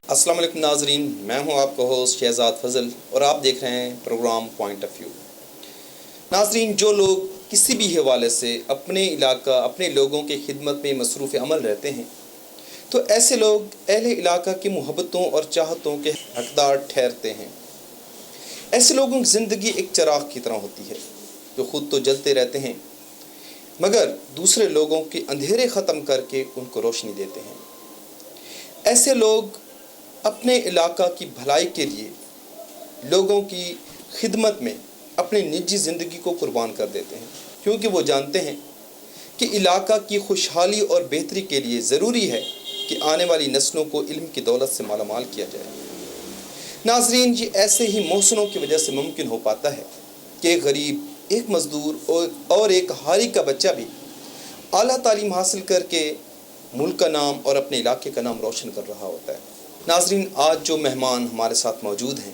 السلام علیکم ناظرین، میں ہوں آپ کا ہوسٹ شہزاد فضل اور آپ دیکھ رہے ہیں پروگرام پوائنٹ آف ویو۔ ناظرین، جو لوگ کسی بھی حوالے سے اپنے علاقہ اپنے لوگوں کی خدمت میں مصروف عمل رہتے ہیں تو ایسے لوگ اہل علاقہ کی محبتوں اور چاہتوں کے حقدار ٹھہرتے ہیں۔ ایسے لوگوں کی زندگی ایک چراغ کی طرح ہوتی ہے جو خود تو جلتے رہتے ہیں مگر دوسرے لوگوں کے اندھیرے ختم کر کے ان کو روشنی دیتے ہیں۔ ایسے لوگ اپنے علاقہ کی بھلائی کے لیے لوگوں کی خدمت میں اپنی نجی زندگی کو قربان کر دیتے ہیں، کیونکہ وہ جانتے ہیں کہ علاقہ کی خوشحالی اور بہتری کے لیے ضروری ہے کہ آنے والی نسلوں کو علم کی دولت سے مالا مال کیا جائے۔ ناظرین، یہ ایسے ہی محسنوں کی وجہ سے ممکن ہو پاتا ہے کہ ایک غریب، ایک مزدور اور ایک حاری کا بچہ بھی اعلیٰ تعلیم حاصل کر کے ملک کا نام اور اپنے علاقے کا نام روشن کر رہا ہوتا ہے۔ ناظرین، آج جو مہمان ہمارے ساتھ موجود ہیں،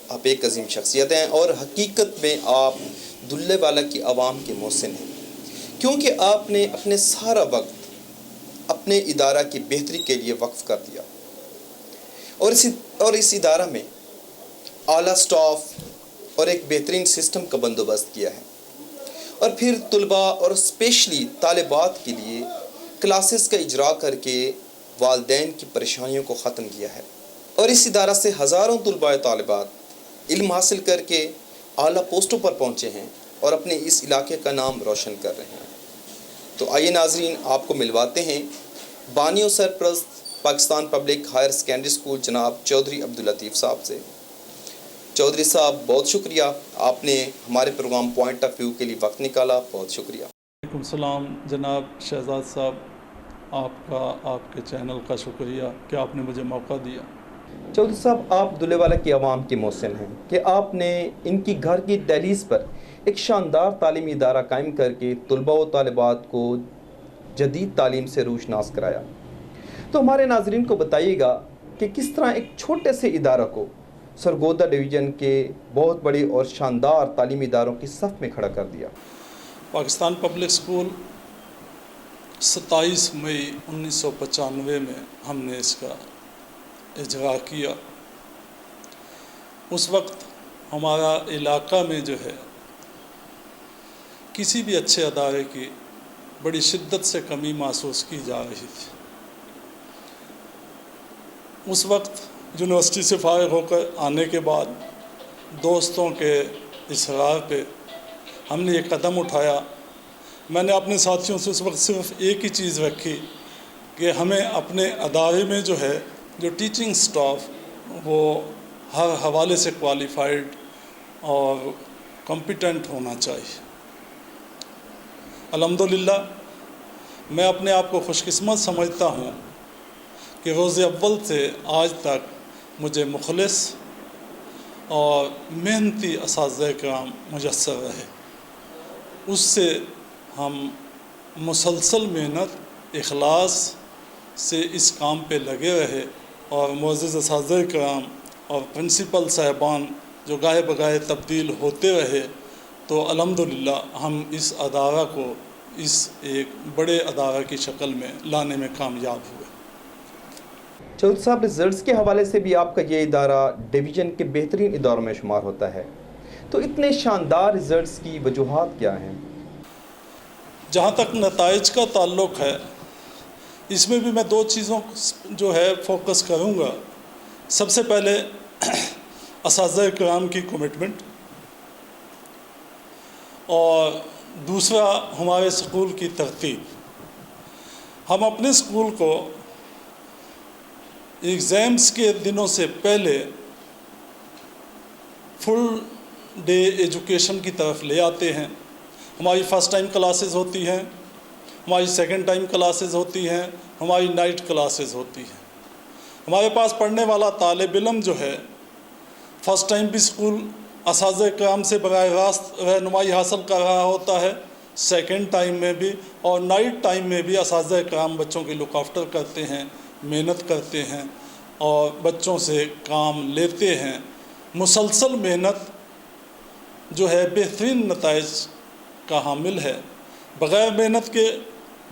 آپ ایک عظیم شخصیت ہیں اور حقیقت میں آپ دلے والا کی عوام کے محسن ہیں، کیونکہ آپ نے اپنے سارا وقت اپنے ادارہ کی بہتری کے لیے وقف کر دیا اور اس ادارہ میں اعلیٰ سٹاف اور ایک بہترین سسٹم کا بندوبست کیا ہے، اور پھر طلباء اور اسپیشلی طالبات کے لیے کلاسز کا اجرا کر کے والدین کی پریشانیوں کو ختم کیا ہے، اور اس ادارہ سے ہزاروں طلباء طالبات علم حاصل کر کے اعلیٰ پوسٹوں پر پہنچے ہیں اور اپنے اس علاقے کا نام روشن کر رہے ہیں۔ تو آئیے ناظرین، آپ کو ملواتے ہیں بانی و سرپرست Pakistan public higher secondary school جناب چودھری عبداللطیف صاحب سے۔ چودھری صاحب، بہت شکریہ، آپ نے ہمارے پروگرام پوائنٹ آف ویو کے لیے وقت نکالا، بہت شکریہ۔ وعلیکم السلام جناب شہزاد صاحب، آپ کے چینل کا شکریہ کہ آپ نے مجھے موقع دیا۔ چودھری صاحب، آپ دلے والا کی عوام کے محسن ہیں کہ آپ نے ان کی گھر کی دہلیز پر ایک شاندار تعلیمی ادارہ قائم کر کے طلباء و طالبات کو جدید تعلیم سے روشناس کرایا۔ تو ہمارے ناظرین کو بتائیے گا کہ کس طرح ایک چھوٹے سے ادارہ کو سرگودا ڈویژن کے بہت بڑے اور شاندار تعلیمی اداروں کی صف میں کھڑا کر دیا۔ پاکستان پبلک اسکول 27 مئی 1995 میں ہم نے اس کا اجرا کیا۔ اس وقت ہمارا علاقہ میں جو ہے کسی بھی اچھے ادارے کی بڑی شدت سے کمی محسوس کی جا رہی تھی۔ اس وقت یونیورسٹی سے فارغ ہو کر آنے کے بعد دوستوں کے اصرار پہ ہم نے یہ قدم اٹھایا۔ میں نے اپنے ساتھیوں سے اس وقت صرف ایک ہی چیز رکھی کہ ہمیں اپنے ادارے میں جو ہے جو ٹیچنگ سٹاف وہ ہر حوالے سے کوالیفائڈ اور کمپیٹنٹ ہونا چاہیے۔ الحمدللہ میں اپنے آپ کو خوش قسمت سمجھتا ہوں کہ روز اول سے آج تک مجھے مخلص اور محنتی اساتذہ کرام میسر رہے۔ اس سے ہم مسلسل محنت اخلاص سے اس کام پہ لگے رہے، اور معزز اساتذہ کرام اور پرنسپل صاحبان جو گاہے بگاہے تبدیل ہوتے رہے، تو الحمدللہ ہم اس ادارہ کو اس ایک بڑے ادارہ کی شکل میں لانے میں کامیاب ہوئے۔ چودھری صاحب، رزلٹس کے حوالے سے بھی آپ کا یہ ادارہ ڈویژن کے بہترین اداروں میں شمار ہوتا ہے، تو اتنے شاندار رزلٹس کی وجوہات کیا ہیں؟ جہاں تک نتائج کا تعلق ہے، اس میں بھی میں دو چیزوں جو ہے فوکس کروں گا۔ سب سے پہلے اساتذہ کرام کی کمٹمنٹ، اور دوسرا ہمارے اسکول کی ترتیب۔ ہم اپنے اسکول کو ایگزامس کے دنوں سے پہلے فل ڈے ایجوکیشن کی طرف لے آتے ہیں۔ ہماری فرسٹ ٹائم کلاسز ہوتی ہیں، ہماری سیکنڈ ٹائم کلاسز ہوتی ہیں، ہماری نائٹ کلاسز ہوتی ہیں۔ ہمارے پاس پڑھنے والا طالب علم جو ہے فرسٹ ٹائم بھی اسکول اساتذہ کرام سے براہ راست رہنمائی حاصل کر رہا ہوتا ہے، سیکنڈ ٹائم میں بھی، اور نائٹ ٹائم میں بھی اساتذہ کرام بچوں کی لک آفٹر کرتے ہیں، محنت کرتے ہیں اور بچوں سے کام لیتے ہیں۔ مسلسل محنت جو ہے بہترین نتائج کا حامل ہے۔ بغیر محنت کے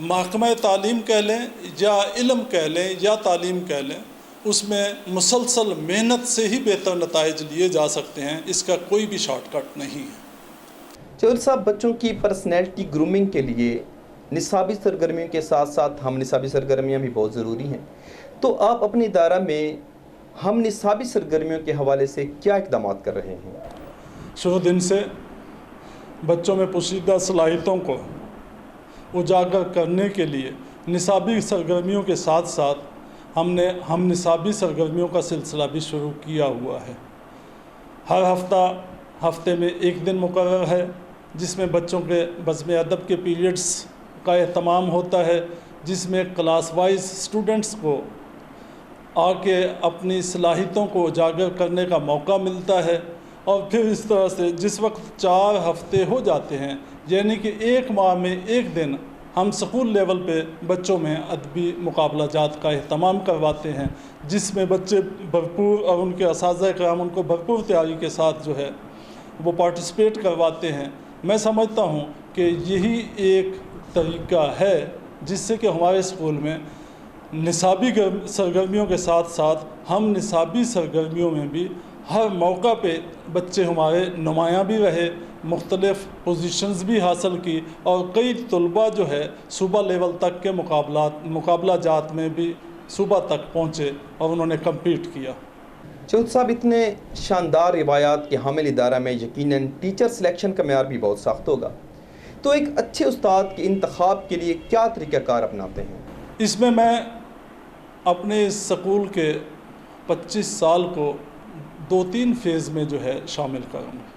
محکمہ تعلیم کہہ لیں یا علم کہہ لیں یا تعلیم کہہ لیں، اس میں مسلسل محنت سے ہی بہتر نتائج لیے جا سکتے ہیں، اس کا کوئی بھی شارٹ کٹ نہیں ہے۔ چودھری صاحب، بچوں کی پرسنالٹی گرومنگ کے لیے نصابی سرگرمیوں کے ساتھ ساتھ ہم نصابی سرگرمیاں بھی بہت ضروری ہیں، تو آپ اپنے ادارہ میں ہم نصابی سرگرمیوں کے حوالے سے کیا اقدامات کر رہے ہیں؟ شروع دن سے بچوں میں پوشیدہ صلاحیتوں کو اجاگر کرنے کے لیے نصابی سرگرمیوں کے ساتھ ساتھ ہم نے نصابی سرگرمیوں کا سلسلہ بھی شروع کیا ہوا ہے۔ ہر ہفتے میں ایک دن مقرر ہے جس میں بچوں کے بزم ادب کے پیریڈز کا اہتمام ہوتا ہے، جس میں کلاس وائز اسٹوڈنٹس کو آ کے اپنی صلاحیتوں کو اجاگر کرنے کا موقع ملتا ہے، اور پھر اس طرح سے جس وقت 4 ہفتے ہو جاتے ہیں، یعنی کہ 1 ماہ میں 1 دن ہم سکول لیول پہ بچوں میں ادبی مقابلہ جات کا اہتمام کرواتے ہیں، جس میں بچے بھرپور اور ان کے اساتذہ کرام ان کو بھرپور تیاری کے ساتھ جو ہے وہ پارٹیسپیٹ کرواتے ہیں۔ میں سمجھتا ہوں کہ یہی ایک طریقہ ہے جس سے کہ ہمارے اسکول میں نصابی سرگرمیوں کے ساتھ ساتھ ہم نصابی سرگرمیوں میں بھی ہر موقع پہ بچے ہمارے نمایاں بھی رہے، مختلف پوزیشنز بھی حاصل کی، اور کئی طلباء جو ہے صوبہ لیول تک کے مقابلہ جات میں بھی صوبہ تک پہنچے اور انہوں نے کمپیٹ کیا۔ چودھری صاحب، اتنے شاندار روایات کے حامل ادارہ میں یقیناً ٹیچر سلیکشن کا معیار بھی بہت سخت ہوگا، تو ایک اچھے استاد کے انتخاب کے لیے کیا طریقہ کار اپناتے ہیں؟ اس میں اپنے اس سکول کے 25 سال کو 2-3 فیز میں جو ہے شامل کروں گا۔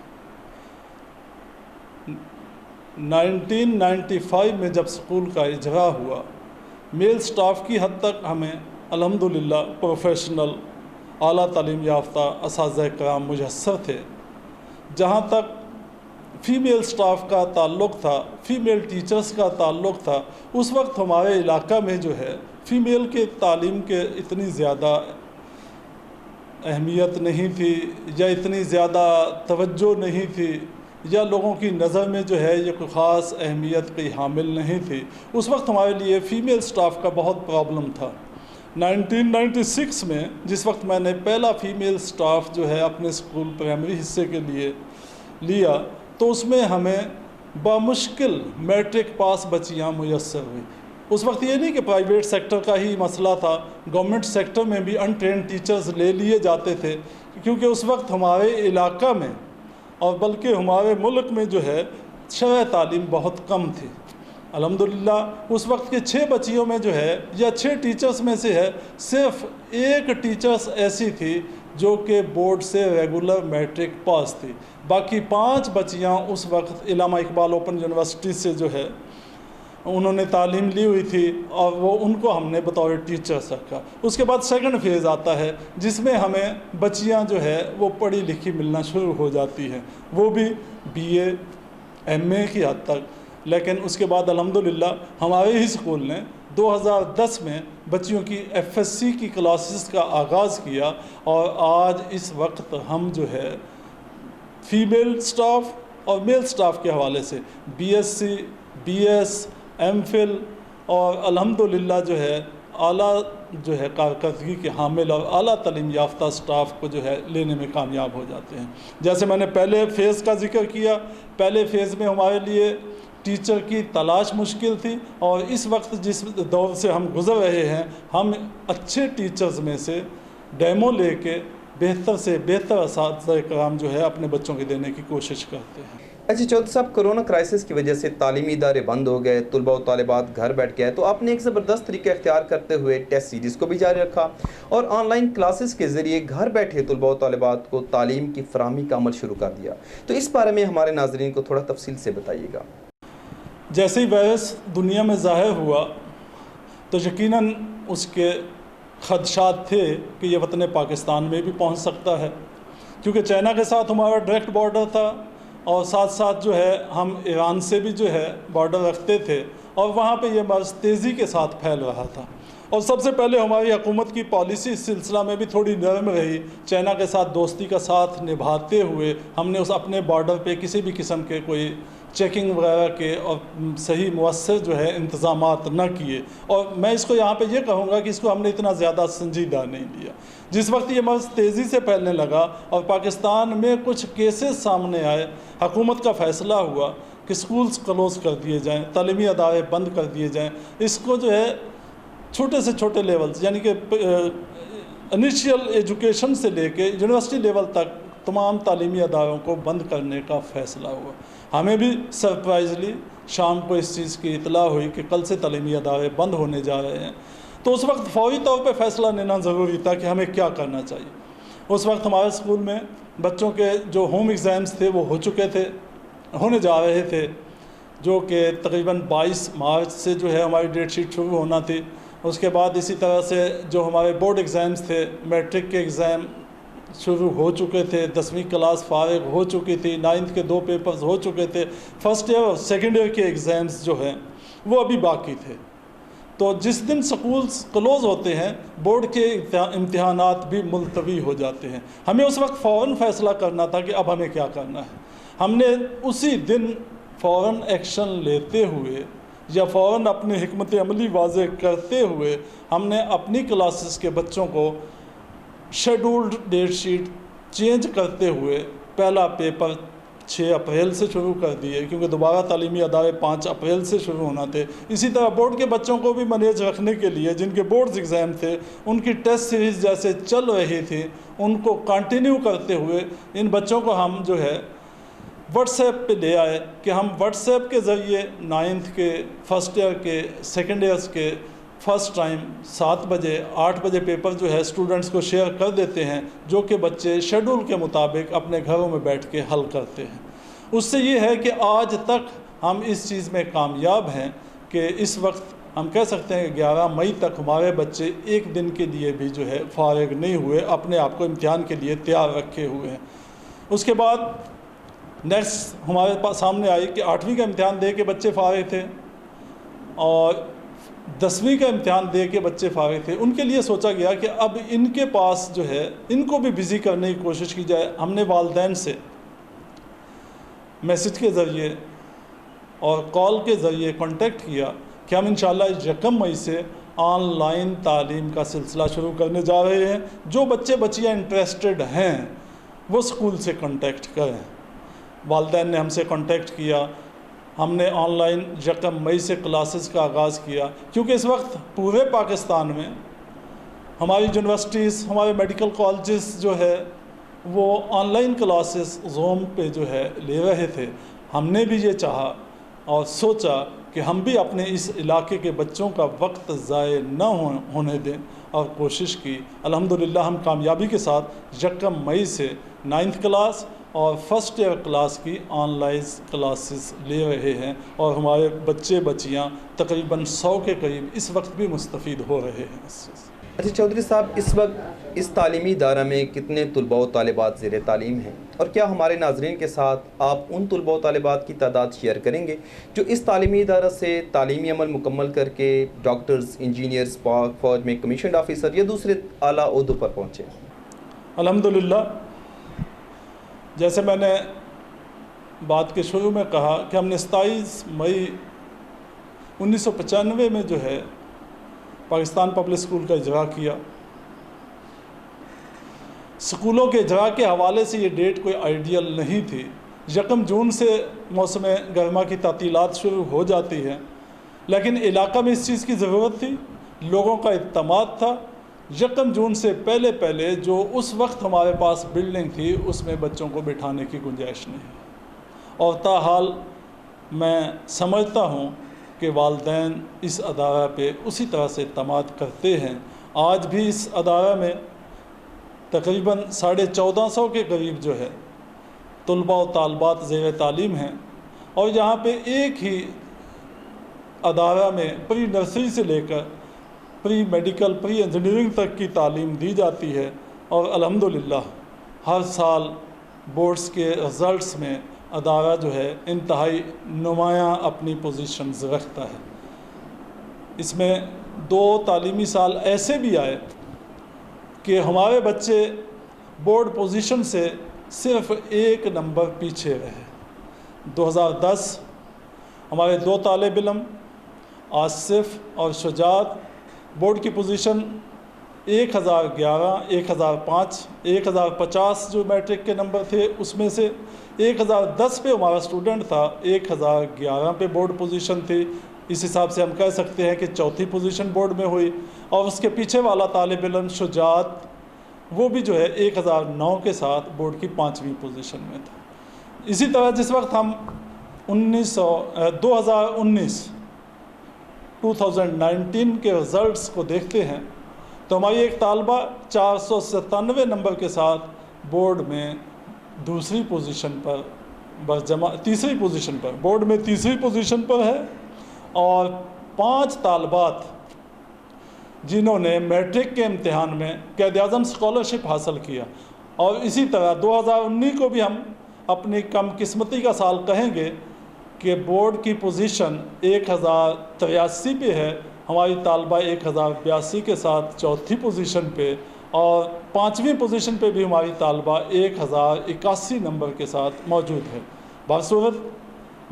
1995 میں جب سکول کا اجرا ہوا، میل سٹاف کی حد تک ہمیں الحمدللہ پروفیشنل اعلیٰ تعلیم یافتہ اساتذہ کرام میسر تھے۔ جہاں تک فیمیل سٹاف کا تعلق تھا، فیمیل ٹیچرز کا تعلق تھا، اس وقت ہمارے علاقہ میں جو ہے فیمیل کے تعلیم کے اتنی زیادہ اہمیت نہیں تھی، یا اتنی زیادہ توجہ نہیں تھی، یا لوگوں کی نظر میں جو ہے یہ کوئی خاص اہمیت کی حامل نہیں تھی۔ اس وقت ہمارے لیے فیمیل سٹاف کا بہت پرابلم تھا۔ 1996 میں جس وقت میں نے پہلا فیمیل سٹاف جو ہے اپنے اسکول پرائمری حصے کے لیے لیا، تو اس میں ہمیں بامشکل میٹرک پاس بچیاں میسر ہوئی۔ اس وقت یہ نہیں کہ پرائیویٹ سیکٹر کا ہی مسئلہ تھا، گورنمنٹ سیکٹر میں بھی انٹرینڈ ٹیچرز لے لیے جاتے تھے، کیونکہ اس وقت ہمارے علاقہ میں اور بلکہ ہمارے ملک میں جو ہے شرح تعلیم بہت کم تھی۔ الحمدللہ اس وقت کے 6 بچیوں میں جو ہے، یا 6 ٹیچرز میں سے ہے، صرف 1 ٹیچرز ایسی تھی جو کہ بورڈ سے ریگولر میٹرک پاس تھی۔ باقی 5 بچیاں اس وقت علامہ اقبال اوپن یونیورسٹی سے جو ہے انہوں نے تعلیم لی ہوئی تھی، اور ان کو ہم نے بطور ٹیچرز رکھا۔ اس کے بعد سیکنڈ فیز آتا ہے جس میں ہمیں بچیاں جو ہے وہ پڑھی لکھی ملنا شروع ہو جاتی ہیں، وہ بھی BA MA کی حد تک۔ لیکن اس کے بعد الحمدللہ ہمارے ہی اسکول نے 2010 میں بچیوں کی FSC کی کلاسز کا آغاز کیا، اور آج اس وقت ہم جو ہے فیمیل سٹاف اور میل سٹاف کے حوالے سے BSc BS MPhil اور الحمدللہ جو ہے اعلیٰ جو ہے کارکردگی کے حامل اور اعلیٰ تعلیم یافتہ سٹاف کو جو ہے لینے میں کامیاب ہو جاتے ہیں۔ جیسے میں نے پہلے فیز کا ذکر کیا، پہلے فیز میں ہمارے لیے ٹیچر کی تلاش مشکل تھی، اور اس وقت جس دور سے ہم گزر رہے ہیں، ہم اچھے ٹیچرز میں سے ڈیمو لے کے بہتر سے بہتر اساتذہ کرام جو ہے اپنے بچوں کے دینے کی کوشش کرتے ہیں۔ اچھا چودھری صاحب، کرونا کرائسس کی وجہ سے تعلیمی ادارے بند ہو گئے، طلباء و طالبات گھر بیٹھ گئے، تو آپ نے ایک زبردست طریقہ اختیار کرتے ہوئے ٹیسٹ سیریز کو بھی جاری رکھا، اور آن لائن کلاسز کے ذریعے گھر بیٹھے طلباء و طالبات کو تعلیم کی فراہمی کا عمل شروع کر دیا۔ تو اس بارے میں ہمارے ناظرین کو تھوڑا تفصیل سے بتائیے گا۔ جیسے ہی وائرس دنیا میں ظاہر ہوا تو یقیناً اس کے خدشات تھے کہ یہ وطن پاکستان میں بھی پہنچ سکتا ہے، کیونکہ چائنا کے ساتھ ہمارا ڈائریکٹ بارڈر تھا، اور ساتھ ساتھ جو ہے ہم ایران سے بھی جو ہے بارڈر رکھتے تھے، اور وہاں پہ یہ مرض تیزی کے ساتھ پھیل رہا تھا۔ اور سب سے پہلے ہماری حکومت کی پالیسی اس سلسلہ میں بھی تھوڑی نرم رہی. چائنا کے ساتھ دوستی کا ساتھ نبھاتے ہوئے ہم نے اس اپنے بارڈر پہ کسی بھی قسم کے کوئی چیکنگ وغیرہ کے اور صحیح مؤثر جو ہے انتظامات نہ کیے. اور میں اس کو یہاں پہ یہ کہوں گا کہ اس کو ہم نے اتنا زیادہ سنجیدہ نہیں لیا. جس وقت یہ مرض تیزی سے پھیلنے لگا اور پاکستان میں کچھ کیسز سامنے آئے، حکومت کا فیصلہ ہوا کہ سکولز کلوز کر دیے جائیں، تعلیمی ادارے بند کر دیے جائیں. اس کو جو ہے چھوٹے سے چھوٹے لیولز یعنی کہ انیشیل ایجوکیشن سے لے کے یونیورسٹی لیول تک تمام تعلیمی اداروں کو بند کرنے کا فیصلہ ہوا. ہمیں بھی سرپرائزلی شام کو اس چیز کی اطلاع ہوئی کہ کل سے تعلیمی ادارے بند ہونے جا رہے ہیں. تو اس وقت فوری طور پہ فیصلہ لینا ضروری تھا کہ ہمیں کیا کرنا چاہیے. اس وقت ہمارے اسکول میں بچوں کے جو ہوم ایگزامز تھے وہ ہونے جا رہے تھے، جو کہ تقریباً 22 مارچ سے جو ہے ہماری ڈیٹ شیٹ شروع ہونا تھی. اس کے بعد اسی طرح سے جو ہمارے بورڈ ایگزامز تھے، میٹرک کے ایگزام شروع ہو چکے تھے، 10ویں کلاس فارغ ہو چکی تھی، 9th کے 2 پیپرز ہو چکے تھے، فرسٹ ایئر اور سیکنڈ ایئر کے ایگزامز جو ہیں وہ ابھی باقی تھے. تو جس دن سکولز کلوز ہوتے ہیں بورڈ کے امتحانات بھی ملتوی ہو جاتے ہیں. ہمیں اس وقت فوراً فیصلہ کرنا تھا کہ اب ہمیں کیا کرنا ہے. ہم نے اسی دن فوراً ایکشن لیتے ہوئے یا فوراً اپنی حکمت عملی واضح کرتے ہوئے ہم نے اپنی کلاسز کے بچوں کو شیڈولڈ ڈیٹ شیٹ چینج کرتے ہوئے پہلا پیپر 6 اپریل سے شروع کر دیے، کیونکہ دوبارہ تعلیمی ادارے 5 اپریل سے شروع ہونا تھے. اسی طرح بورڈ کے بچوں کو بھی مینیج رکھنے کے لیے جن کے بورڈز ایگزام تھے ان کی ٹیسٹ سیریز جیسے چل رہی تھی ان کو کنٹینیو کرتے ہوئے ان بچوں کو ہم جو ہے واٹس ایپ پہ لے آئے کہ ہم واٹس ایپ کے ذریعے 9th کے فرسٹ ایئر کے سیکنڈ ایئرس کے فرسٹ ٹائم 7 بجے 8 بجے پیپر جو ہے اسٹوڈنٹس کو شیئر کر دیتے ہیں، جو کہ بچے شیڈول کے مطابق اپنے گھروں میں بیٹھ کے حل کرتے ہیں. اس سے یہ ہے کہ آج تک ہم اس چیز میں کامیاب ہیں کہ اس وقت ہم کہہ سکتے ہیں کہ 11 مئی تک ہمارے بچے ایک دن کے لیے بھی جو ہے فارغ نہیں ہوئے، اپنے آپ کو امتحان کے لیے تیار رکھے ہوئے ہیں. اس کے بعد نیکسٹ ہمارے پاس سامنے آئی کہ 8ویں کا امتحان دے کے بچے فارغ تھے اور 10ویں کا امتحان دے کے بچے فارغ تھے. ان کے لیے سوچا گیا کہ اب ان کے پاس جو ہے ان کو بھی بزی کرنے کی کوشش کی جائے. ہم نے والدین سے میسج کے ذریعے اور کال کے ذریعے کانٹیکٹ کیا کہ ہم انشاءاللہ 1 مئی سے آن لائن تعلیم کا سلسلہ شروع کرنے جا رہے ہیں. جو بچے بچیاں انٹرسٹڈ ہیں وہ اسکول سے کانٹیکٹ کریں. والدین نے ہم سے کانٹیکٹ کیا. ہم نے آن لائن 1 مئی سے کلاسز کا آغاز کیا، کیونکہ اس وقت پورے پاکستان میں ہماری یونیورسٹیز، ہمارے میڈیکل کالجز جو ہے وہ آن لائن کلاسز زوم پہ جو ہے لے رہے تھے. ہم نے بھی یہ چاہا اور سوچا کہ ہم بھی اپنے اس علاقے کے بچوں کا وقت ضائع نہ ہونے دیں اور کوشش کی. الحمدللہ ہم کامیابی کے ساتھ 1 مئی سے 9th کلاس اور فرسٹ ایئر کلاس کی آن لائن کلاسز لے رہے ہیں اور ہمارے بچے بچیاں تقریباً 100 کے قریب اس وقت بھی مستفید ہو رہے ہیں اس چیز. اچھا چودھری صاحب، اس وقت اس تعلیمی ادارہ میں کتنے طلباء و طالبات زیر تعلیم ہیں، اور کیا ہمارے ناظرین کے ساتھ آپ ان طلباء و طالبات کی تعداد شیئر کریں گے جو اس تعلیمی ادارہ سے تعلیمی عمل مکمل کر کے ڈاکٹرز، انجینئرز، پاک فوج میں کمیشنڈ آفیسر یا دوسرے اعلیٰ عہدوں پر پہنچے؟ الحمدللہ، جیسے میں نے بات کے شروع میں کہا کہ ہم نے 27 مئی 1995 میں جو ہے پاکستان پبلک اسکول کا اجرا کیا. اسکولوں کے اجرا کے حوالے سے یہ ڈیٹ کوئی آئیڈیل نہیں تھی. 1 جون سے موسم گرما کی تعطیلات شروع ہو جاتی ہیں، لیکن علاقہ میں اس چیز کی ضرورت تھی، لوگوں کا اعتماد تھا. 1 جون سے پہلے جو اس وقت ہمارے پاس بلڈنگ تھی اس میں بچوں کو بٹھانے کی گنجائش نہیں، اور تاحال میں سمجھتا ہوں کہ والدین اس ادارہ پہ اسی طرح سے اعتماد کرتے ہیں. آج بھی اس ادارہ میں تقریباً 1450 کے قریب جو ہے طلباء و طالبات زیر تعلیم ہیں، اور یہاں پہ ایک ہی ادارہ میں پری نرسری سے لے کر پری میڈیکل، پری انجینئرنگ تک کی تعلیم دی جاتی ہے. اور الحمدللہ ہر سال بورڈز کے رزلٹس میں ادارہ جو ہے انتہائی نمایاں اپنی پوزیشنز رکھتا ہے. اس میں 2 تعلیمی سال ایسے بھی آئے کہ ہمارے بچے بورڈ پوزیشن سے صرف 1 نمبر پیچھے رہے۔ 2010 ہمارے 2 طالب علم آصف اور شجاعت بورڈ کی پوزیشن 1011، 1005، 1050 جو میٹرک کے نمبر تھے اس میں سے 1010 پہ ہمارا اسٹوڈنٹ تھا، 1011 پہ بورڈ پوزیشن تھی۔ اس حساب سے ہم کہہ سکتے ہیں کہ 4تھی پوزیشن بورڈ میں ہوئی، اور اس کے پیچھے والا طالب علم شجاعت وہ بھی جو ہے 1009 کے ساتھ بورڈ کی 5ویں پوزیشن میں تھا۔ اسی طرح جس وقت ہم 2019 کے رزلٹس کو دیکھتے ہیں تو ہماری ایک طالبہ 497 نمبر کے ساتھ بورڈ میں تیسری پوزیشن پر بورڈ میں تیسری پوزیشن پر ہے، اور 5 طالبات جنہوں نے میٹرک کے امتحان میں قائد اعظم اسکالرشپ حاصل کیا، اور اسی طرح 2019 کو بھی ہم اپنی کم قسمتی کا سال کہیں گے کہ بورڈ کی پوزیشن 1083 پہ ہے، ہماری طالبہ 1082 کے ساتھ 4تھی پوزیشن پہ، اور 5ویں پوزیشن پہ بھی ہماری طالبہ 1081 نمبر کے ساتھ موجود ہے۔ بصورت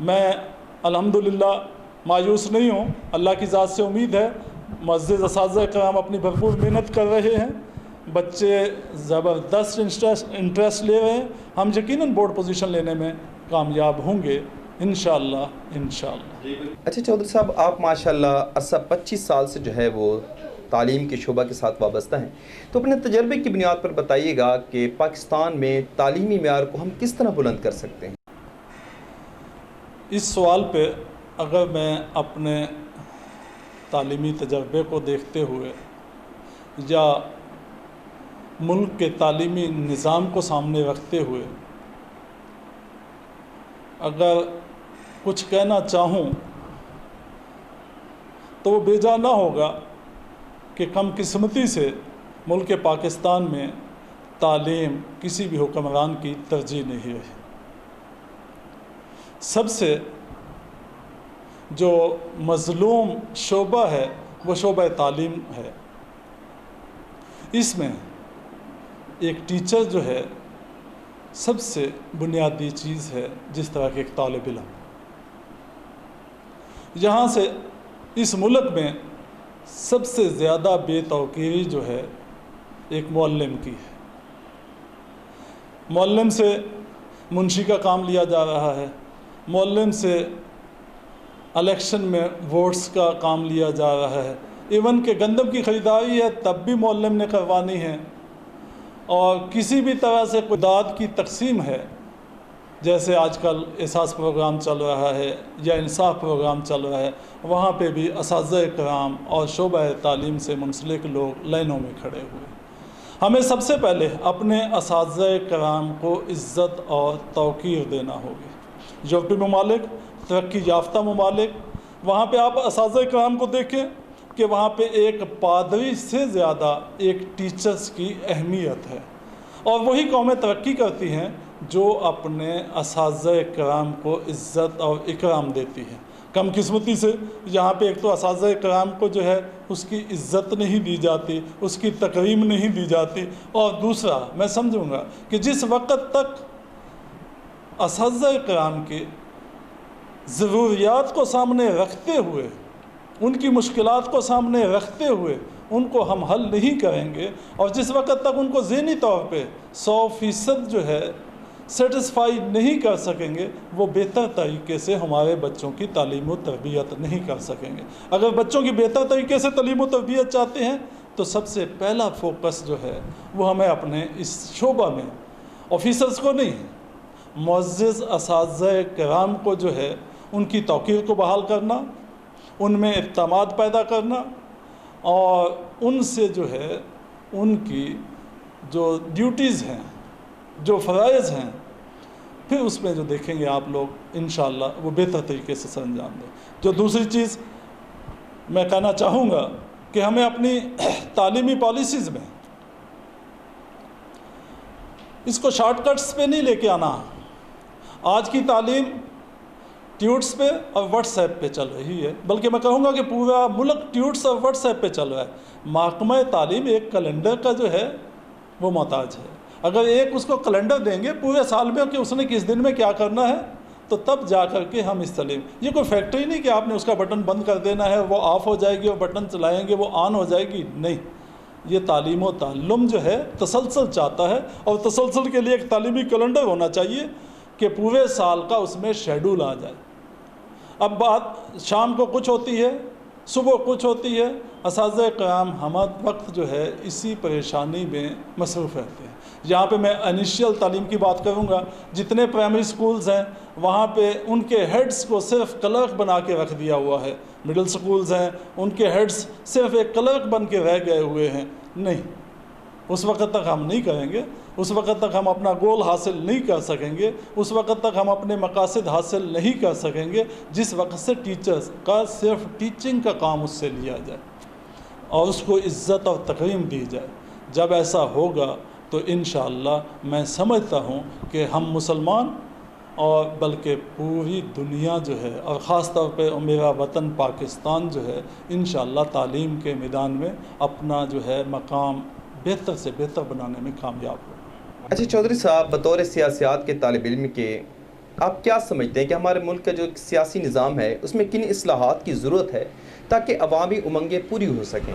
میں الحمدللہ مایوس نہیں ہوں، اللہ کی ذات سے امید ہے۔ معزز اساتذہ کرام اپنی بھرپور محنت کر رہے ہیں، بچے زبردست انٹرسٹ لے رہے ہیں، ہم یقیناً بورڈ پوزیشن لینے میں کامیاب ہوں گے انشاءاللہ۔ اچھا چودھری صاحب، آپ ماشاءاللہ عرصہ 25 سال سے جو ہے وہ تعلیم کے شعبہ کے ساتھ وابستہ ہیں، تو اپنے تجربے کی بنیاد پر بتائیے گا کہ پاکستان میں تعلیمی معیار کو ہم کس طرح بلند کر سکتے ہیں؟ اس سوال پہ اگر میں اپنے تعلیمی تجربے کو دیکھتے ہوئے یا ملک کے تعلیمی نظام کو سامنے رکھتے ہوئے اگر کچھ کہنا چاہوں تو وہ بیجا نہ ہوگا کہ کم قسمتی سے ملک پاکستان میں تعلیم کسی بھی حکمران کی ترجیح نہیں رہی۔ سب سے جو مظلوم شعبہ ہے وہ شعبہ تعلیم ہے۔ اس میں ایک ٹیچر جو ہے سب سے بنیادی چیز ہے، جس طرح کہ ایک طالب علم۔ یہاں سے اس ملک میں سب سے زیادہ بے توقیری جو ہے ایک معلم کی ہے۔ معلم سے منشی کا کام لیا جا رہا ہے، معلم سے الیکشن میں ووٹس کا کام لیا جا رہا ہے، ایون کہ گندم کی خریداری ہے تب بھی معلم نے کروانی ہے، اور کسی بھی طرح سے کوئی داد کی تقسیم ہے، جیسے آج کل احساس پروگرام چل رہا ہے یا انصاف پروگرام چل رہا ہے، وہاں پہ بھی اساتذہ کرام اور شعبہ تعلیم سے منسلک لوگ لائنوں میں کھڑے ہوئے۔ ہمیں سب سے پہلے اپنے اساتذہ کرام کو عزت اور توقیر دینا ہوگی۔ یورپی ممالک، ترقی یافتہ ممالک، وہاں پہ آپ اساتذہ کرام کو دیکھیں کہ وہاں پہ ایک پادری سے زیادہ ایک ٹیچرز کی اہمیت ہے، اور وہی قومیں ترقی کرتی ہیں جو اپنے اساتذہ کرام کو عزت اور اکرام دیتی ہیں۔ کم قسمتی سے یہاں پہ ایک تو اساتذہ کرام کو جو ہے اس کی عزت نہیں دی جاتی، اس کی تکریم نہیں دی جاتی، اور دوسرا میں سمجھوں گا کہ جس وقت تک اساتذہ کرام کی ضروریات کو سامنے رکھتے ہوئے، ان کی مشکلات کو سامنے رکھتے ہوئے ان کو ہم حل نہیں کریں گے، اور جس وقت تک ان کو ذہنی طور پہ 100% جو ہے سیٹسفائی نہیں کر سکیں گے، وہ بہتر طریقے سے ہمارے بچوں کی تعلیم و تربیت نہیں کر سکیں گے۔ اگر بچوں کی بہتر طریقے سے تعلیم و تربیت چاہتے ہیں تو سب سے پہلا فوکس جو ہے وہ ہمیں اپنے اس شعبہ میں آفیسرز کو نہیں، معزز اساتذہ کرام کو جو ہے ان کی توقیر کو بحال کرنا، ان میں اعتماد پیدا کرنا، اور ان سے جو ہے ان کی جو ڈیوٹیز ہیں، جو فرائض ہیں، پھر اس میں جو دیکھیں گے آپ لوگ انشاءاللہ وہ بہتر طریقے سے سر انجام دیں۔ جو دوسری چیز میں کہنا چاہوں گا کہ ہمیں اپنی تعلیمی پالیسیز میں اس کو شارٹ کٹس پہ نہیں لے کے آنا۔ آج کی تعلیم ٹیوٹس پہ اور واٹس ایپ پہ چل رہی ہے، بلکہ میں کہوں گا کہ پورا ملک ٹیوٹس اور واٹس ایپ پہ چل رہا ہے۔ محکمہ تعلیم ایک کیلنڈر کا جو ہے وہ محتاج ہے۔ اگر ایک اس کو کیلنڈر دیں گے پورے سال میں کہ اس نے کس دن میں کیا کرنا ہے، تو تب جا کر کے ہم اس تعلیم، یہ کوئی فیکٹری نہیں کہ آپ نے اس کا بٹن بند کر دینا ہے، وہ آف ہو جائے گی، اور بٹن چلائیں گے وہ آن ہو جائے گی، نہیں۔ یہ تعلیم و تعلم جو ہے تسلسل چاہتا ہے، اور تسلسل کے لیے ایک تعلیمی کیلنڈر ہونا چاہیے کہ پورے سال کا اس میں شیڈول آ جائے۔ اب بات شام کو کچھ ہوتی ہے، صبح کچھ ہوتی ہے، اساتذہ کرام ہم وقت جو ہے اسی پریشانی میں مصروف رہتے ہیں۔ یہاں پہ میں انیشیل تعلیم کی بات کروں گا، جتنے پرائمری سکولز ہیں وہاں پہ ان کے ہیڈز کو صرف کلرک بنا کے رکھ دیا ہوا ہے۔ مڈل سکولز ہیں ان کے ہیڈز صرف ایک کلرک بن کے رہ گئے ہوئے ہیں، نہیں، اس وقت تک ہم نہیں کریں گے، اس وقت تک ہم اپنا گول حاصل نہیں کر سکیں گے، اس وقت تک ہم اپنے مقاصد حاصل نہیں کر سکیں گے جس وقت سے ٹیچرز کا صرف ٹیچنگ کا کام اس سے لیا جائے اور اس کو عزت اور تکریم دی جائے۔ جب ایسا ہوگا تو انشاءاللہ میں سمجھتا ہوں کہ ہم مسلمان اور بلکہ پوری دنیا جو ہے، اور خاص طور پہ میرا وطن پاکستان جو ہے، انشاءاللہ تعلیم کے میدان میں اپنا جو ہے مقام بہتر سے بہتر بنانے میں کامیاب ہو۔ اچھا چودھری صاحب، بطور سیاسیات کے طالب علم کے آپ کیا سمجھتے ہیں کہ ہمارے ملک کا جو سیاسی نظام ہے اس میں کن اصلاحات کی ضرورت ہے تاکہ عوامی امنگیں پوری ہو سکیں؟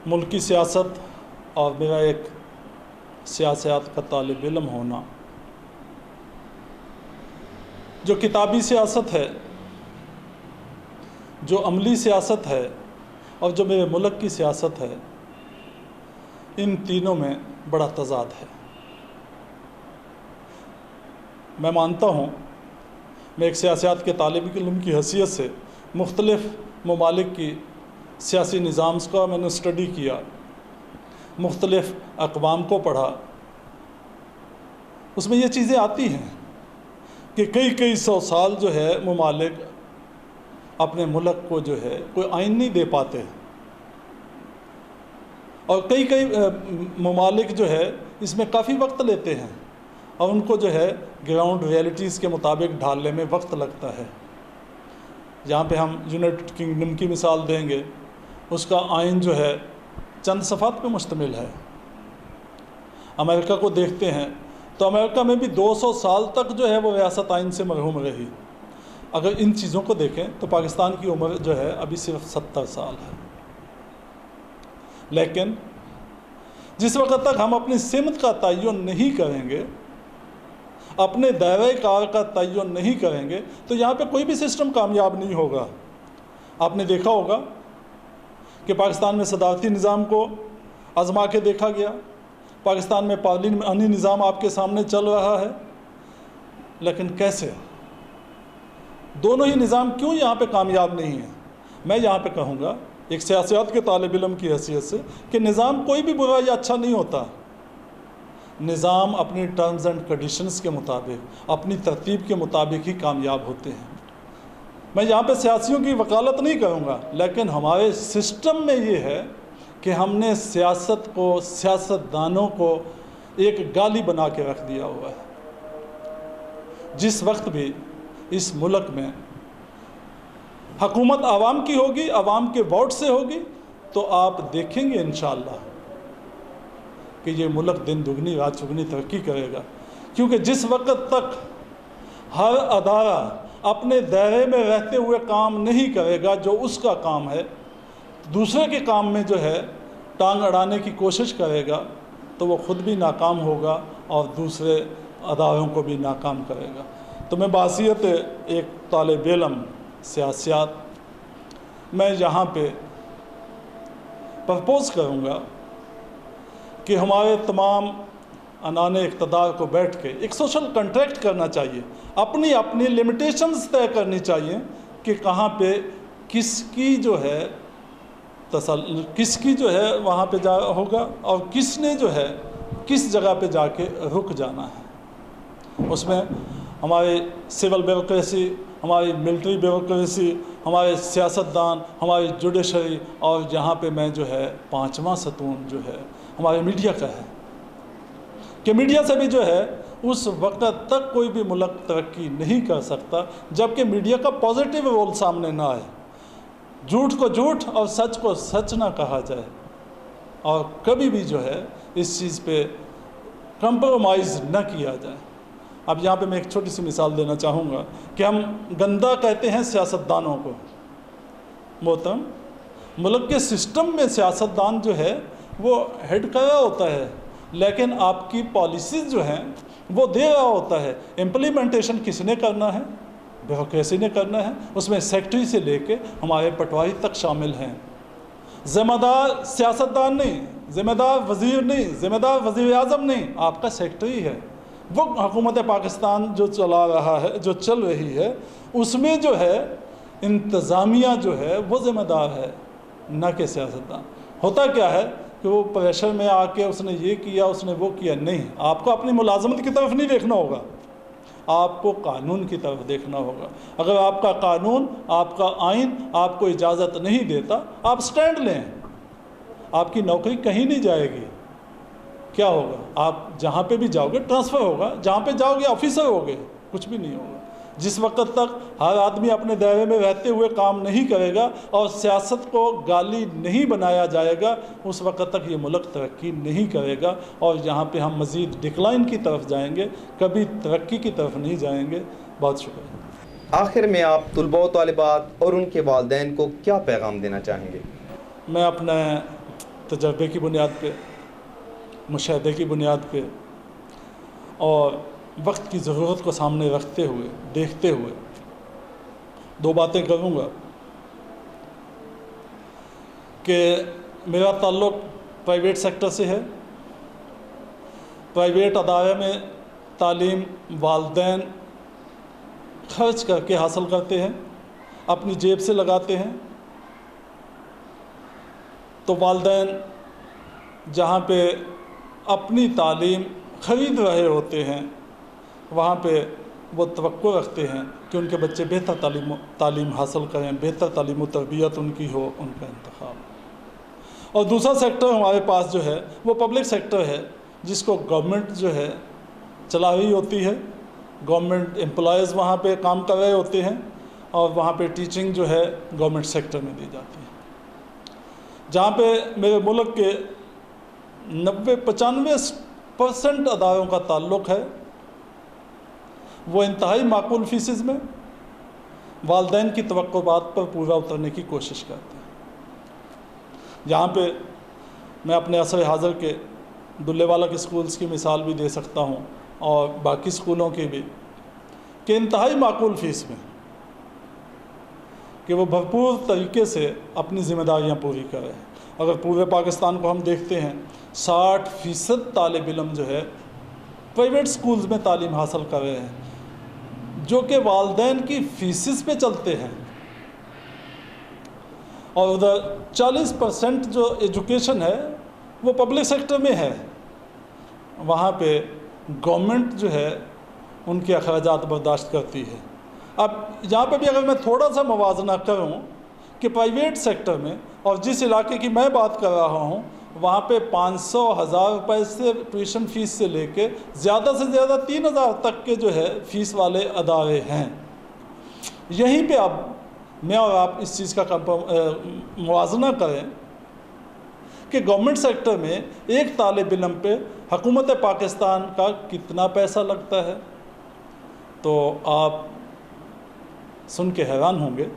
ملک کی سیاست اور میرا ایک سیاسیات کا طالب علم ہونا، جو کتابی سیاست ہے، جو عملی سیاست ہے، اور جو میرے ملک کی سیاست ہے، ان تینوں میں بڑا تضاد ہے۔ میں مانتا ہوں، میں ایک سیاسیات کے طالب علم کی حیثیت سے مختلف ممالک کی سیاسی نظامز کا میں نے اسٹڈی کیا، مختلف اقوام کو پڑھا، اس میں یہ چیزیں آتی ہیں کہ کئی سو سال جو ہے ممالک اپنے ملک کو جو ہے کوئی آئین نہیں دے پاتے، اور کئی ممالک جو ہے اس میں کافی وقت لیتے ہیں، اور ان کو جو ہے گراؤنڈ ریئلٹیز کے مطابق ڈھالنے میں وقت لگتا ہے۔ جہاں پہ ہم یونائٹڈ کنگڈم کی مثال دیں گے، اس کا آئین جو ہے چند صفحات پہ مشتمل ہے۔ امریکہ کو دیکھتے ہیں تو امریکہ میں بھی 200 سال تک جو ہے وہ ریاست آئین سے محروم رہی۔ اگر ان چیزوں کو دیکھیں تو پاکستان کی عمر جو ہے ابھی صرف 70 سال ہے، لیکن جس وقت تک ہم اپنی سمت کا تعین نہیں کریں گے، اپنے دائرۂ کار کا تعین نہیں کریں گے، تو یہاں پہ کوئی بھی سسٹم کامیاب نہیں ہوگا۔ آپ نے دیکھا ہوگا کہ پاکستان میں صدارتی نظام کو آزما کے دیکھا گیا، پاکستان میں پارلیمانی نظام آپ کے سامنے چل رہا ہے، لیکن کیسے؟ دونوں ہی نظام کیوں یہاں پہ کامیاب نہیں ہیں؟ میں یہاں پہ کہوں گا ایک سیاسیات کے طالب علم کی حیثیت سے کہ نظام کوئی بھی برا یا اچھا نہیں ہوتا، نظام اپنی ٹرمز اینڈ کنڈیشنز کے مطابق، اپنی ترتیب کے مطابق ہی کامیاب ہوتے ہیں۔ میں یہاں پہ سیاسیوں کی وکالت نہیں کروں گا، لیکن ہمارے سسٹم میں یہ ہے کہ ہم نے سیاست کو، سیاستدانوں کو ایک گالی بنا کے رکھ دیا ہوا ہے۔ جس وقت بھی اس ملک میں حکومت عوام کی ہوگی، عوام کے ووٹ سے ہوگی، تو آپ دیکھیں گے انشاءاللہ کہ یہ ملک دن دگنی رات چگنی ترقی کرے گا، کیونکہ جس وقت تک ہر ادارہ اپنے دائرے میں رہتے ہوئے کام نہیں کرے گا جو اس کا کام ہے، دوسرے کے کام میں جو ہے ٹانگ اڑانے کی کوشش کرے گا، تو وہ خود بھی ناکام ہوگا اور دوسرے اداروں کو بھی ناکام کرے گا۔ تو میں بحیثیت ایک طالب علم سیاسیات، میں یہاں پہ پرپوز کروں گا کہ ہمارے تمام عنان اقتدار کو بیٹھ کے ایک سوشل کنٹریکٹ کرنا چاہیے، اپنی اپنی لمیٹیشنز طے کرنی چاہیے کہ کہاں پہ کس کی جو ہے کس کی جو ہے وہاں پہ جا ہوگا، اور کس نے جو ہے کس جگہ پہ جا کے رک جانا ہے۔ اس میں ہمارے سول بیوروکریسی، ہماری ملٹری بیوروکریسی، ہمارے سیاستدان، ہماری جوڈیشری، اور جہاں پہ میں جو ہے 5واں ستون جو ہے ہمارے میڈیا کا ہے، کہ میڈیا سے بھی جو ہے اس وقت تک کوئی بھی ملک ترقی نہیں کر سکتا جب کہ میڈیا کا پازیٹیو رول سامنے نہ آئے، جھوٹ کو جھوٹ اور سچ کو سچ نہ کہا جائے، اور کبھی بھی جو ہے اس چیز پہ کمپرومائز نہ کیا جائے۔ اب یہاں پہ میں ایک چھوٹی سی مثال دینا چاہوں گا کہ ہم گندا کہتے ہیں سیاستدانوں کو۔ محترم، ملک کے سسٹم میں سیاستدان جو ہے وہ ہیڈ کر رہا ہوتا ہے، لیکن آپ کی پالیسیز جو ہیں وہ دے رہا ہوتا ہے۔ امپلیمنٹیشن کس نے کرنا ہے؟ بیوروکریسی نے کرنا ہے، اس میں سیکٹری سے لے کے ہمارے پٹواری تک شامل ہیں۔ ذمہ دار سیاستدان نہیں، ذمہ دار وزیر نہیں، ذمہ دار وزیر اعظم نہیں، آپ کا سیکٹری ہے۔ وہ حکومت پاکستان جو چلا رہا ہے، جو چل رہی ہے، اس میں جو ہے انتظامیہ جو ہے وہ ذمہ دار ہے، نہ کہ سیاستدان۔ ہوتا کیا ہے کہ وہ پریشر میں آ کے اس نے یہ کیا، اس نے وہ کیا، نہیں، آپ کو اپنی ملازمت کی طرف نہیں دیکھنا ہوگا، آپ کو قانون کی طرف دیکھنا ہوگا۔ اگر آپ کا قانون، آپ کا آئین آپ کو اجازت نہیں دیتا، آپ سٹینڈ لیں، آپ کی نوکری کہیں نہیں جائے گی۔ کیا ہوگا؟ آپ جہاں پہ بھی جاؤ گے ٹرانسفر ہوگا، جہاں پہ جاؤ گے آفیسر ہوگے، کچھ بھی نہیں ہوگا۔ جس وقت تک ہر آدمی اپنے دائرے میں رہتے ہوئے کام نہیں کرے گا اور سیاست کو گالی نہیں بنایا جائے گا، اس وقت تک یہ ملک ترقی نہیں کرے گا، اور یہاں پہ ہم مزید ڈکلائن کی طرف جائیں گے، کبھی ترقی کی طرف نہیں جائیں گے۔ بہت شکریہ۔ آخر میں آپ طلباء و طالبات اور ان کے والدین کو کیا پیغام دینا چاہیں گے؟ میں اپنے تجربے کی بنیاد پہ، مشاہدے کی بنیاد پہ اور وقت کی ضرورت کو سامنے رکھتے ہوئے، دیکھتے ہوئے دو باتیں کروں گا کہ میرا تعلق پرائیویٹ سیکٹر سے ہے۔ پرائیویٹ ادارے میں تعلیم والدین خرچ کر کے حاصل کرتے ہیں، اپنی جیب سے لگاتے ہیں۔ تو والدین جہاں پہ اپنی تعلیم خرید رہے ہوتے ہیں، وہاں پہ وہ توقع رکھتے ہیں کہ ان کے بچے بہتر تعلیم حاصل کریں، بہتر تعلیم و تربیت ان کی ہو، ان کا انتخاب۔ اور دوسرا سیکٹر ہمارے پاس جو ہے وہ پبلک سیکٹر ہے، جس کو گورنمنٹ جو ہے چلا رہی ہوتی ہے۔ گورنمنٹ امپلائیز وہاں پہ کام کر رہے ہوتے ہیں، اور وہاں پہ ٹیچنگ جو ہے گورنمنٹ سیکٹر میں دی جاتی ہے۔ جہاں پہ میرے ملک کے 95% اداروں کا تعلق ہے، وہ انتہائی معقول فیسز میں والدین کی توقعات پر پورا اترنے کی کوشش کرتے ہیں۔ جہاں پہ میں اپنے عصر حاضر کے دلے والا کے سکولز کی مثال بھی دے سکتا ہوں، اور باقی سکولوں کی بھی، کہ انتہائی معقول فیس میں کہ وہ بھرپور طریقے سے اپنی ذمہ داریاں پوری کر رہے ہیں۔ اگر پورے پاکستان کو ہم دیکھتے ہیں، 60% طالب علم جو ہے پرائیویٹ سکولز میں تعلیم حاصل کر رہے ہیں، جو کہ والدین کی فیسز پہ چلتے ہیں، اور ادھر 40% جو ایجوکیشن ہے وہ پبلک سیکٹر میں ہے۔ وہاں پہ گورنمنٹ جو ہے ان کے اخراجات برداشت کرتی ہے۔ اب یہاں پہ بھی اگر میں تھوڑا سا موازنہ کروں کہ پرائیویٹ سیکٹر میں اور جس علاقے کی میں بات کر رہا ہوں، وہاں پہ 500,000 روپے سے ٹیوشن فیس سے لے کے زیادہ سے زیادہ 3,000 تک کے جو ہے فیس والے ادارے ہیں۔ یہیں پہ اب میں اور آپ اس چیز کا موازنہ کریں کہ گورنمنٹ سیکٹر میں ایک طالب علم پہ حکومت پاکستان کا کتنا پیسہ لگتا ہے، تو آپ سن کے حیران ہوں گے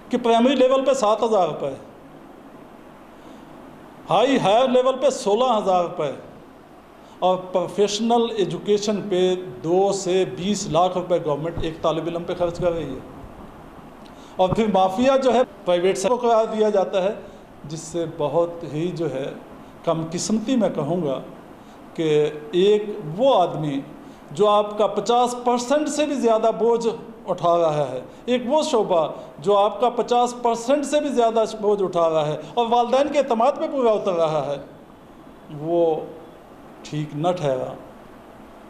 کہ پرائمری لیول پہ 7,000 روپے، ہائر لیول پہ 16,000 روپے، اور پروفیشنل ایجوکیشن پہ 2 سے 20 لاکھ روپے گورنمنٹ ایک طالب علم پہ خرچ کر رہی ہے۔ اور پھر مافیا جو ہے پرائیویٹ سیکٹر کو قرار دیا جاتا ہے، جس سے بہت ہی جو ہے کم قسمتی میں کہوں گا کہ ایک وہ آدمی جو آپ کا 50% سے بھی زیادہ بوجھ اٹھا رہا ہے، ایک وہ شعبہ جو آپ کا 50% سے بھی زیادہ بوجھ اٹھا رہا ہے اور والدین کے اعتماد پہ پورا اتر رہا ہے، وہ ٹھیک نہ ٹھہرا۔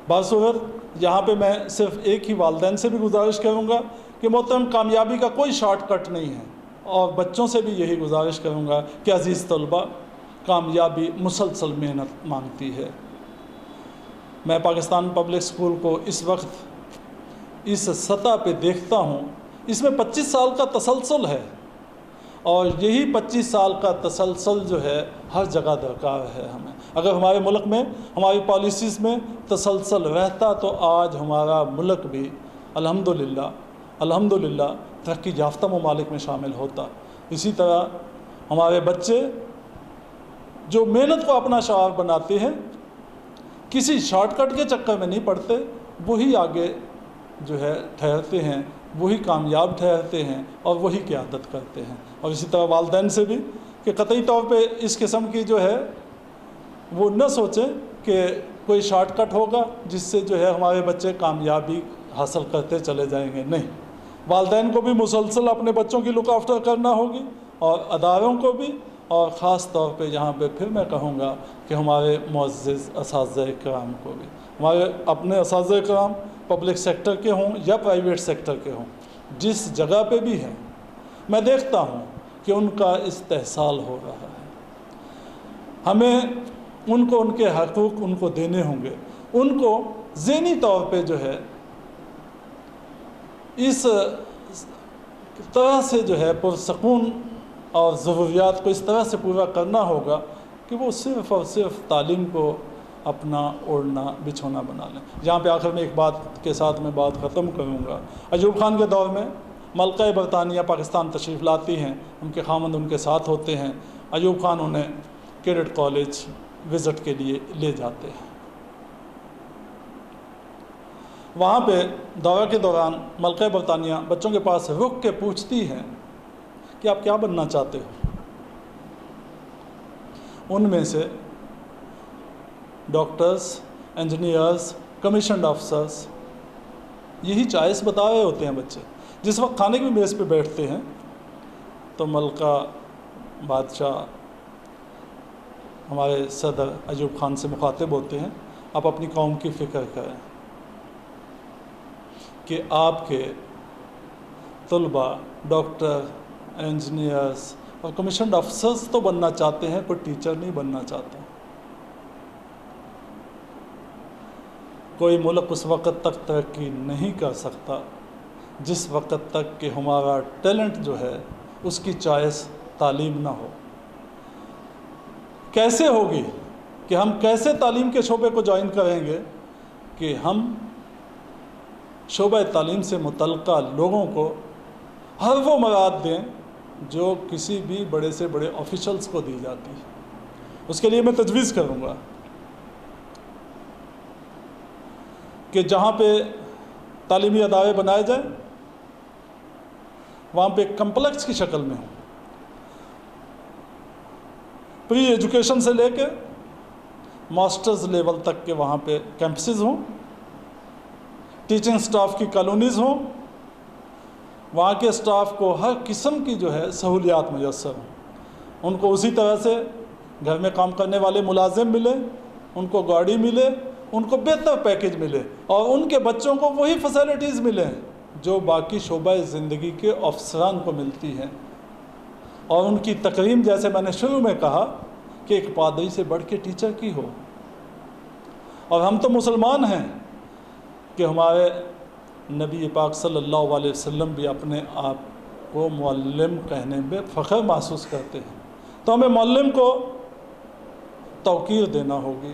باصورت یہاں پہ میں صرف ایک ہی والدین سے بھی گزارش کروں گا کہ محترم، کامیابی کا کوئی شارٹ کٹ نہیں ہے، اور بچوں سے بھی یہی گزارش کروں گا کہ عزیز طلبہ، کامیابی مسلسل محنت مانگتی ہے۔ میں پاکستان پبلک اسکول کو اس وقت اس سطح پہ دیکھتا ہوں، اس میں 25 سال کا تسلسل ہے، اور یہی 25 سال کا تسلسل جو ہے ہر جگہ درکار ہے ہمیں۔ اگر ہمارے ملک میں ہماری پالیسیز میں تسلسل رہتا تو آج ہمارا ملک بھی الحمدللہ ترقی یافتہ ممالک میں شامل ہوتا۔ اسی طرح ہمارے بچے جو محنت کو اپنا شعار بناتے ہیں، کسی شارٹ کٹ کے چکر میں نہیں پڑتے، وہی آگے جو ہے ٹھہرتے ہیں، وہی کامیاب ٹھہرتے ہیں اور وہی قیادت کرتے ہیں۔ اور اسی طرح والدین سے بھی کہ قطعی طور پہ اس قسم کی جو ہے وہ نہ سوچیں کہ کوئی شارٹ کٹ ہوگا جس سے جو ہے ہمارے بچے کامیابی حاصل کرتے چلے جائیں گے، نہیں۔ والدین کو بھی مسلسل اپنے بچوں کی لک آفٹر کرنا ہوگی، اور اداروں کو بھی، اور خاص طور پہ یہاں پہ پھر میں کہوں گا کہ ہمارے معزز اساتذہ کرام کو بھی، ہمارے اپنے اساتذہ کرام پبلک سیکٹر کے ہوں یا پرائیویٹ سیکٹر کے ہوں، جس جگہ پہ بھی ہیں، میں دیکھتا ہوں کہ ان کا استحصال ہو رہا ہے۔ ہمیں ان کو ان کے حقوق ان کو دینے ہوں گے، ان کو ذہنی طور پہ جو ہے اس طرح سے جو ہے پرسکون اور ضروریات کو اس طرح سے پورا کرنا ہوگا کہ وہ صرف اور صرف تعلیم کو اپنا اوڑھنا بچھونا بنا لیں۔ یہاں پہ آخر میں ایک بات کے ساتھ میں بات ختم کروں گا۔ ایوب خان کے دور میں ملکہ برطانیہ پاکستان تشریف لاتی ہیں، ان کے خامند ان کے ساتھ ہوتے ہیں۔ ایوب خان انہیں کیڈٹ کالج وزٹ کے لیے لے جاتے ہیں۔ وہاں پہ دورہ کے دوران ملکہ برطانیہ بچوں کے پاس رک کے پوچھتی ہیں کہ آپ کیا بننا چاہتے ہو؟ ان میں سے ڈاکٹرز، انجینئرز، کمیشنڈ افسرز یہی چوائس بتا رہے ہوتے ہیں بچے۔ جس وقت کھانے کی میز پہ بیٹھتے ہیں تو ملکہ بادشاہ ہمارے صدر ایوب خان سے مخاطب ہوتے ہیں، آپ اپنی قوم کی فکر کریں کہ آپ کے طلباء ڈاکٹر، انجینئرز اور کمیشنڈ افسرز تو بننا چاہتے ہیں، کوئی ٹیچر نہیں بننا چاہتا۔ کوئی ملک اس وقت تک ترقی نہیں کر سکتا جس وقت تک کہ ہمارا ٹیلنٹ جو ہے اس کی چوائس تعلیم نہ ہو۔ کیسے ہوگی کہ ہم کیسے تعلیم کے شعبے کو جوائن کریں گے کہ ہم شعبہ تعلیم سے متعلقہ لوگوں کو ہر وہ مواد دیں جو کسی بھی بڑے سے بڑے آفیشلز کو دی جاتی ہے۔ اس کے لیے میں تجویز کروں گا کہ جہاں پہ تعلیمی ادارے بنائے جائیں وہاں پہ ایک کمپلیکس کی شکل میں ہوں، پری ایجوکیشن سے لے کے ماسٹرز لیول تک کے وہاں پہ کیمپسز ہوں، ٹیچنگ سٹاف کی کالونیز ہوں، وہاں کے سٹاف کو ہر قسم کی جو ہے سہولیات میسر ہوں، ان کو اسی طرح سے گھر میں کام کرنے والے ملازم ملے، ان کو گاڑی ملے، ان کو بہتر پیکج ملے، اور ان کے بچوں کو وہی فیسلٹیز ملیں جو باقی شعبہ زندگی کے افسران کو ملتی ہیں، اور ان کی تکریم جیسے میں نے شروع میں کہا کہ ایک پادری سے بڑھ کے ٹیچر کی ہو۔ اور ہم تو مسلمان ہیں کہ ہمارے نبی پاک صلی اللہ علیہ وسلم بھی اپنے آپ کو معلم کہنے میں فخر محسوس کرتے ہیں، تو ہمیں معلم کو توقیر دینا ہوگی۔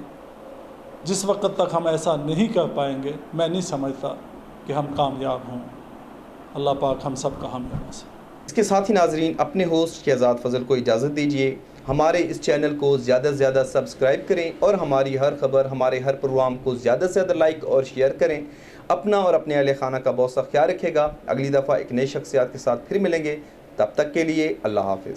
جس وقت تک ہم ایسا نہیں کر پائیں گے میں نہیں سمجھتا کہ ہم کامیاب ہوں۔ اللہ پاک ہم سب کا حامی ناصر۔ اس کے ساتھ ہی ناظرین اپنے ہوسٹ شہزاد فضل کو اجازت دیجیے، ہمارے اس چینل کو زیادہ سے زیادہ سبسکرائب کریں اور ہماری ہر خبر، ہمارے ہر پروگرام کو زیادہ سے زیادہ لائک اور شیئر کریں۔ اپنا اور اپنے اہل خانہ کا بہت سا خیال رکھے گا۔ اگلی دفعہ ایک نئی شخصیات کے ساتھ پھر ملیں گے، تب تک کے لیے اللہ حافظ۔